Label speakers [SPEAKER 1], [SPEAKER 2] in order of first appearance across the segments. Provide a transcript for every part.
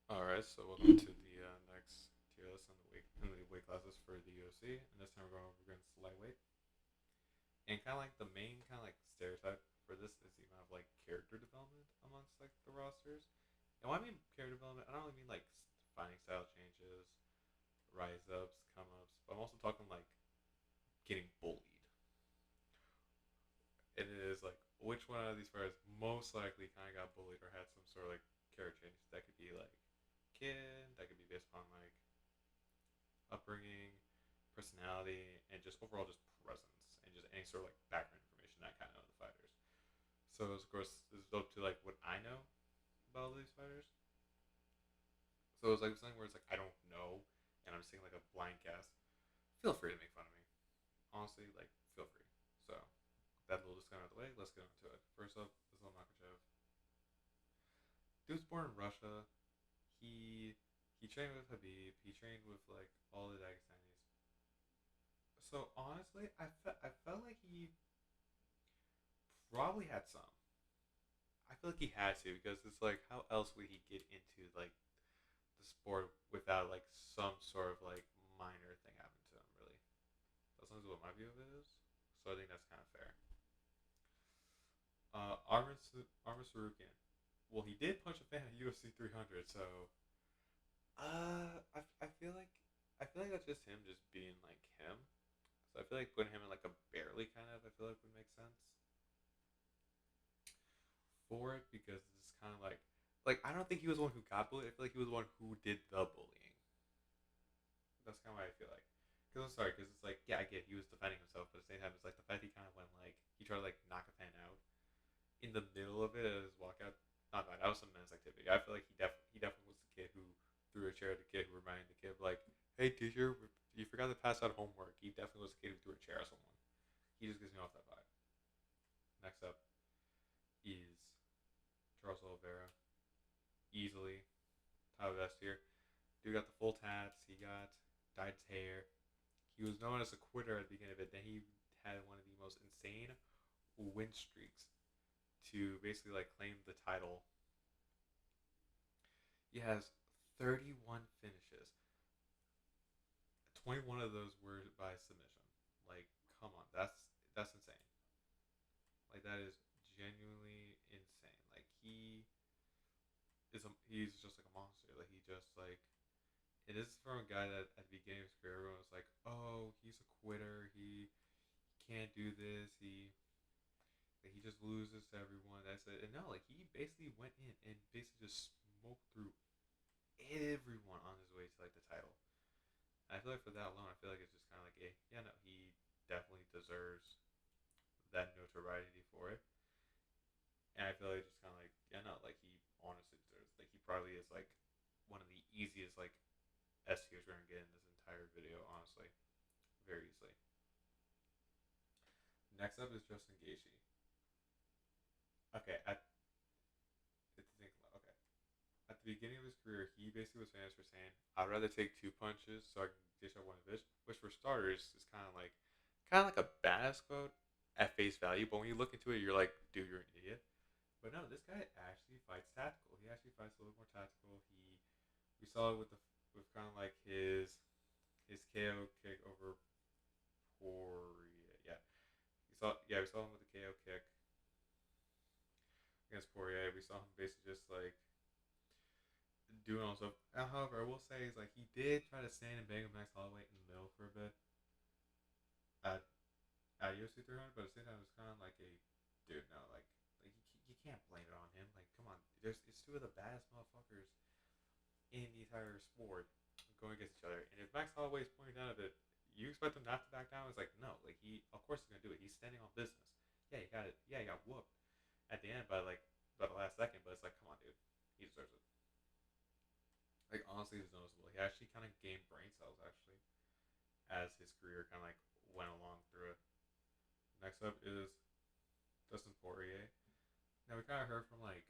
[SPEAKER 1] Alright, so welcome to the next tier list in the weight classes for the UFC. And this time we're going over against lightweight. And kind of like the main kind of like stereotype for this is the amount of like character development amongst like the rosters. And when I mean character development, I don't really mean like finding style changes, rise ups, come ups, but I'm also talking like getting bullied. And it is like which one of these fighters most likely kind of got bullied or had some sort of like character change. That could be like kid, that could be based upon like upbringing, personality, and just overall just presence and just any sort of like background information that kind of know the fighters. So of course this is up to like what I know about all these fighters. So it's like something where it's like I don't know and I'm just saying like a blind cast. Feel free to make fun of me. Honestly, like feel free. So that little disclaimer out of the way, let's get into it. First up, Islam Makachev. Dude's born in Russia. He trained with Habib. He trained with like all the Dagestanis. So honestly, I felt like he probably had some. I feel like he had to because it's like how else would he get into like the sport without like some sort of like minor thing happen to him? Really, that's what my view of it is. So I think that's kind of fair. Armin Sarukian. Well, he did punch a fan at UFC 300, so I feel like that's just him just being like him. So I feel like putting him in like a barely kind of I feel like would make sense for it because it's kind of like I don't think he was the one who got bullied. I feel like he was the one who did the bullying. That's kind of what I feel like. Because I'm sorry, because it's like yeah, I get he was defending himself, but at the same time, it's like the fact he kind of went like he tried to like knock a fan out in the middle of it as his walkout. Not that was some men's activity. I feel like he definitely was the kid who threw a chair at the kid who reminded the kid like, hey teacher, you forgot to pass out homework. He definitely was the kid who threw a chair at someone. He just gives me off that vibe. Next up is Charles Oliveira, easily top of S tier. Dude got the full tats. He got dyed his hair. He was known as a quitter at the beginning of it. Then he had one of the most insane win streaks to basically like claim the title. He has 31 finishes. 21 of those were by submission. Like, come on, that's insane. Like that is genuinely insane. Like he's just like a monster. Like he just like it is from a guy that at the beginning of his career everyone was like, oh, he's a quitter. He can't do this. He just loses to everyone. That's it. And no, like he basically went in and basically just smoked through everyone on his way to like the title. And I feel like for that alone, I feel like it's just kind of like, yeah, no, he definitely deserves that notoriety for it. And I feel like just kind of like, yeah, no, like he honestly deserves. Like he probably is like one of the easiest like S tiers we're gonna get in this entire video, honestly, very easily. Next up is Justin Gaethje. Okay, okay. At the beginning of his career, he basically was famous for saying, "I'd rather take two punches so I can dish out one of this." Which, for starters, is kind of like a badass quote at face value. But when you look into it, you're like, "Dude, you're an idiot." But no, this guy actually fights tactical. He actually fights a little more tactical. We saw it with kind of like his KO kick over Poirier. We saw him with the KO kick against Poirier. We saw him basically just like doing all stuff. However, I will say is like he did try to stand and bang with Max Holloway in the middle for a bit at UFC 300, but at the same time, it's kind of like a dude. No, like you can't blame it on him. Like, come on, it's two of the baddest motherfuckers in the entire sport going against each other. And if Max Holloway is pointing down at it, you expect him not to back down? It's like no, like he of course he's gonna do it. He's standing on business. Yeah, you got it. Yeah, you got whooped at the end by the last second, but it's like come on, dude, he deserves it. Like honestly, it's noticeable. He actually kind of gained brain cells actually as his career kind of like went along through it. Next up is Dustin Poirier. Now we kind of heard from like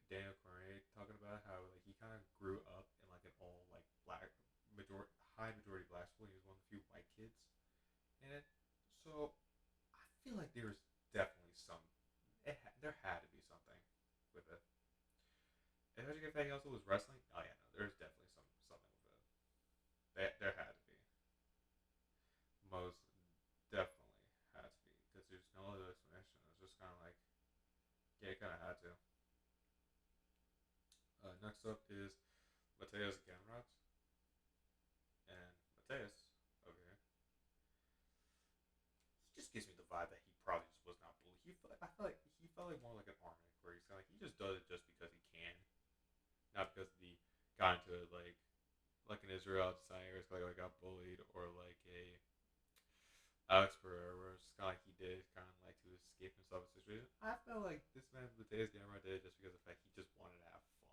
[SPEAKER 1] Daniel Cormier talking about how like he kind of grew up in like an all like black high majority black school. He was one of the few white kids in it, so I feel like there was definitely there had to be something with it. Especially if he also was wrestling. Oh yeah, no, there's Next up is Mateus Gamrot, and Mateus. Okay, he just gives me the vibe that he probably just was not bullied. I feel like he felt like more like an Armin, where he's kind of like he just does it just because he can, not because he got into it like an Israel Adesanya, where like got bullied, or like a Alex Pereira, where it's kind of like he did kind of like to escape himself in a situation. I feel like this man Mateus Gamrot did it just because of the fact he just wanted to have fun.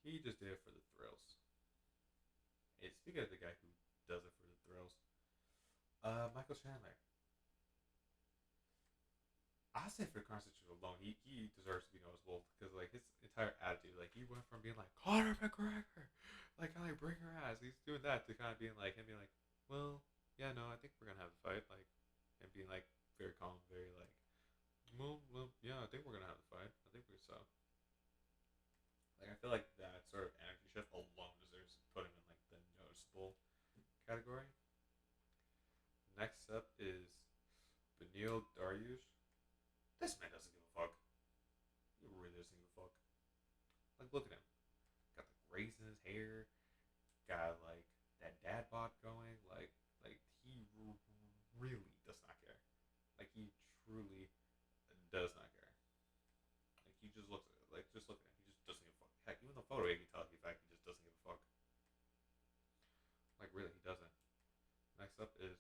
[SPEAKER 1] He just did it for the thrills. And speaking of the guy who does it for the thrills, Michael Chandler. I say for the constitution alone, he deserves to be noticeable because like his entire attitude, like he went from being like Conor McGregor, like kind of like bring her ass. He's doing that to kind of being like him being like, well, yeah, no, I think we're gonna have a fight, like him being like very calm, very like, well, yeah, I think we're gonna have a fight. I think we're so. Like I feel like that sort of energy shift alone deserves to put him in like the noticeable category. Next up is Benil Dariush. This man doesn't give a fuck. He really doesn't give a fuck. Like, look at him. Got the grays in his hair. Got like that dad bod going. Like he really does not care. Like he truly does not care. Like he just looks at it. Like just look at him. He just doesn't give a fuck. Heck, even the photo you can tell you fact he just doesn't give a fuck. Like really, he doesn't. Next up is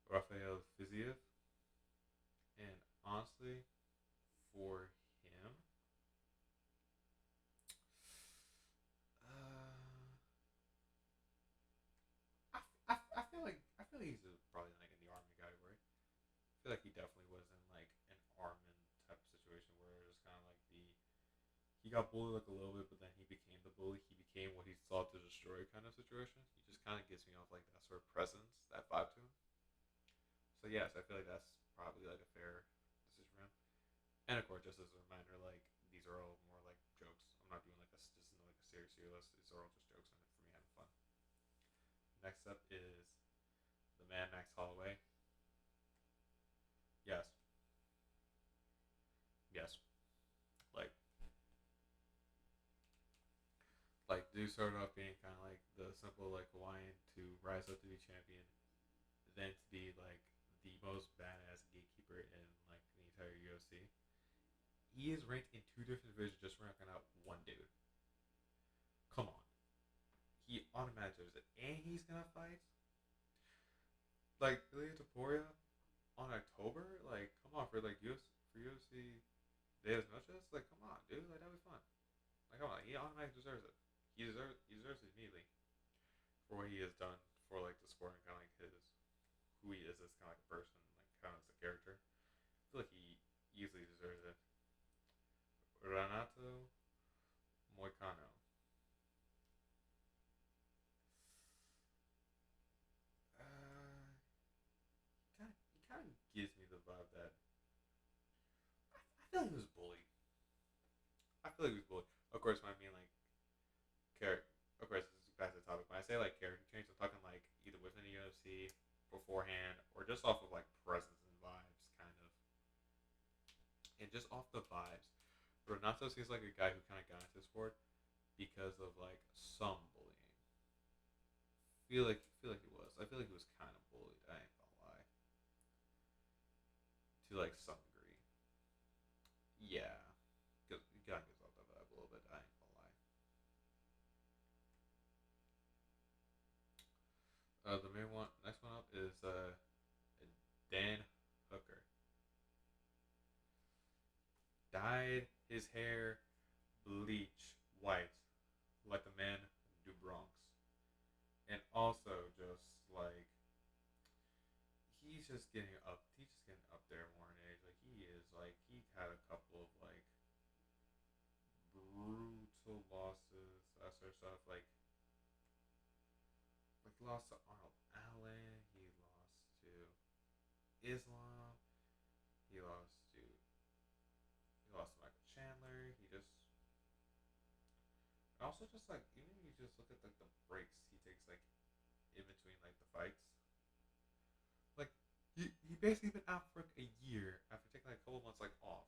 [SPEAKER 1] Rafael Fiziev, and honestly, for him, I feel like he's probably like in the Armin category. I feel like he definitely was in like an Armin type of situation where it was kind of like he got bullied like a little bit, but then he became the bully. He became what he sought to destroy kind of situation. He just kind of gives me off like that sort of presence, that vibe to him. So yes, I feel like that's probably like a fair decision for him. And of course, just as a reminder, like these are all more like jokes. I'm not doing like this isn't like a serious tier list. These are all just jokes and for me having fun. Next up is the man Max Holloway. Yes, yes. Like dude started off being kind of like the simple like Hawaiian to rise up to be champion, then to be like the most badass gatekeeper in like the entire UFC. He is ranked in two different divisions just for knocking out one dude. Come on, he automatically does it, and he's gonna fight like Ilya Taporia on October. Like, come on for like UFC Day of Noches. Like, come on, dude. Like that'd be fun. Like, come on, he automatically deserves it. He deserves it immediately for what he has done for like the sport and kind of like his who he is as kind of like a person, like kind of as a character. I feel like he easily deserves it. Renato Moicano. He kind of gives me the vibe that I feel like he was bullied. I feel like he was bullied. Of course, when I mean like character. Of course, this is back to the topic. When I say like character change, I'm talking like either within the UFC beforehand or just off of like presence and vibes, kind of, and just off the vibes. Renato seems like a guy who kind of got into the sport because of like some bullying. Feel like he was. I feel like he was kind of bullied. I ain't gonna lie. To like some degree. Yeah, because he kind of gives off that vibe a little bit. I ain't gonna lie. The main one, next one up is Dan Hooker. Dyed his hair bleach white like the man do Bronx. And also just like he's just getting up there more in age. Like he is like he had a couple of like brutal losses, that sort of stuff. Like he lost to Arnold Allen, he lost to Islam, he lost to Michael Chandler. He just also just like even if you just look at like the breaks he takes like in between like the fights. Like he basically been out for like a year after taking like a couple months like off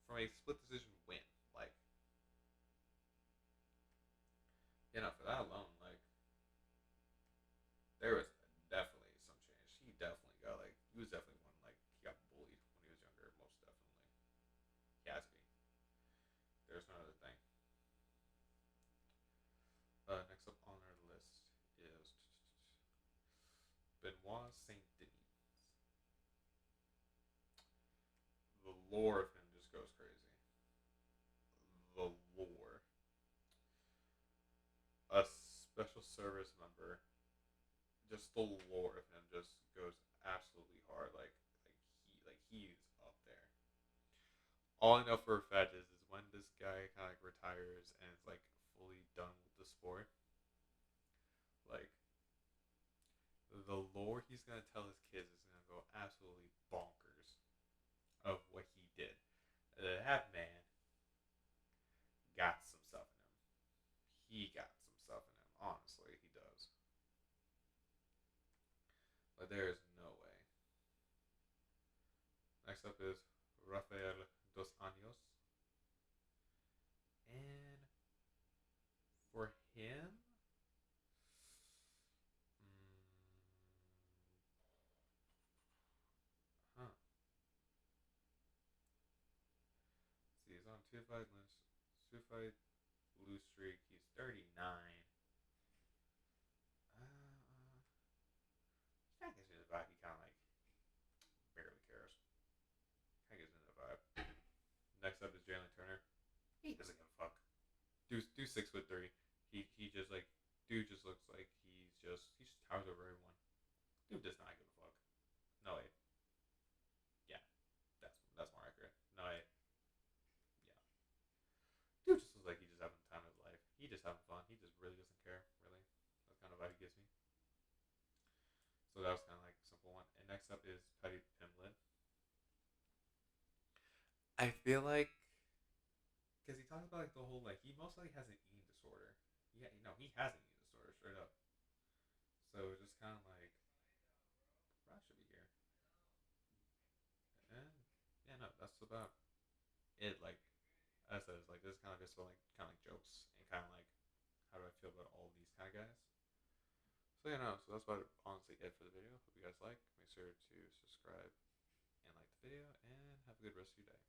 [SPEAKER 1] from a split decision win. Like you know, for that alone, like there was definitely some change. He definitely got like he was definitely one like he got bullied when he was younger. Most definitely, he has to be. There's no other thing. Next up on our list is Benoit Saint Denis. The lore of him just goes crazy. The lore. A special service member. Just the lore of him just goes absolutely hard. Like he's up there. All I know for a fact is when this guy kind of like retires and is like fully done with the sport, like the lore he's gonna tell his kids is gonna go absolutely bonkers of what he did. That man got some stuff in him. He got some stuff in him. Honestly, he does. Like there is no way. Next up is Rafael dos Anjos, and for him, huh? See, he's on two fight lose streak. He's 39. He kind of gives me the vibe. He kind of like barely cares. Kind of gives me the vibe. Next up is Jalen Turner. He doesn't give a fuck. Do 6'3". He just like dude just looks like he just towers over everyone. Dude does not give a fuck. No way. Yeah, that's more accurate. No way. Yeah. Dude just looks like he just having the time of his life. He just having fun. He just really doesn't care. Really, that's kind of vibe he gives me. So that was kind of like a simple one. And next up is Petty Pimblett. I feel like because he talks about like the whole like he most likely has an eating disorder. Yeah, no, he has an eating disorder straight up. So it's just kind of like Ross should be here. And yeah, no, that's about it. Like as I said, it's like this is kind of just about like kind of like jokes and kind of like how do I feel about all these kind of guys. So yeah, no, so that's about honestly it for the video. Hope you guys like. Make sure to subscribe and like the video, and have a good rest of your day.